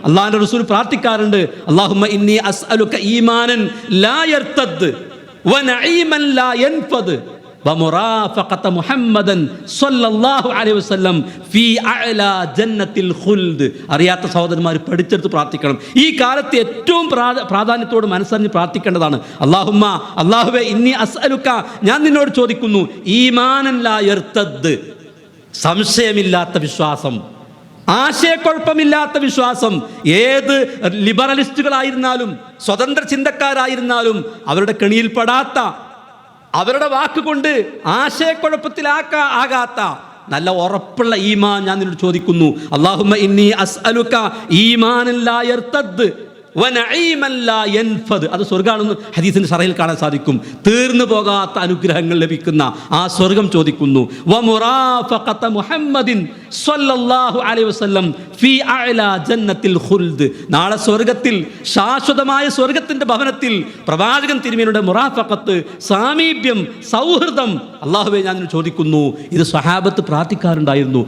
അള്ളാഹുവിന്റെ റസൂൽ പ്രാർത്ഥിക്കാറുണ്ട്, അല്ലാഹുമ്മ ഇന്നി അസ്അലുക ഈമാനൻ ലാ യർതദ് വനഈമൻ ലാ യൻഫദ് വമുറാഫഖത മുഹമ്മദൻ സ്വല്ലല്ലാഹു അലൈഹി വസല്ലം ഫീ അഅ്ലാ ജന്നത്തിൽ ഖുൽദ്. അറിയാത്ത സഹോദരന്മാർ പഠിച്ചെടുത്ത് പ്രാർത്ഥിക്കണം. ഈ കാലത്ത് ഏറ്റവും പ്രാധാന്യത്തോട് മനസ്സറിഞ്ഞ് പ്രാർത്ഥിക്കേണ്ടതാണ്. അല്ലാഹുവേ ഇന്നി അസ്അലുക, ഞാൻ നിന്നോട് ചോദിക്കുന്നു, ഈമാനൻ ലാ യർതദ്, സംശയമില്ലാത്ത വിശ്വാസം, ആശയക്കുഴപ്പമില്ലാത്ത വിശ്വാസം. ഏത് ലിബറലിസ്റ്റുകളായിരുന്നാലും സ്വതന്ത്ര ചിന്തക്കാരായിരുന്നാലും അവരുടെ കെണിയിൽപ്പെടാത്ത, അവരുടെ വാക്കുകൊണ്ട് ആശയക്കുഴപ്പത്തിലാകാത്ത നല്ല ഉറപ്പുള്ള ഈമാൻ ഞാൻ നിന്നോട് ചോദിക്കുന്നു. അല്ലാഹുമ്മ ഇന്നി അസ്അലുക ഈമാനൻ ലാ യർതദ് വനഈമൻ ലാ യൻഫദ്. അത് സ്വർഗ്ഗമാണെന്ന് ഹദീസിന്റെ ശറഹിൽ കാണാൻ സാധിക്കും. തീർന്നു പോകാത്ത അനുഗ്രഹങ്ങൾ ലഭിക്കുന്ന ആ സ്വർഗം ചോദിക്കുന്നു. വമുറാഫഖത മുഹമ്മദിൻ സ്വല്ലല്ലാഹു അലൈഹി വസല്ലം ഫീ അഅ്ലാ ജന്നത്തിൽ ഖുൽദ്. നാളെ സ്വർഗത്തിൽ, ശാശ്വതമായ സ്വർഗത്തിന്റെ ഭവനത്തിൽ പ്രവാചകൻ തിരുമേനിയുടെ മുറാഫഖത്ത്, സാമീപ്യം, സൗഹൃദം അല്ലാഹുവേ ഞാൻ ചോദിക്കുന്നു. ഇത് സ്വഹാബത്ത് പ്രാർത്ഥിക്കാറുണ്ടായിരുന്നു.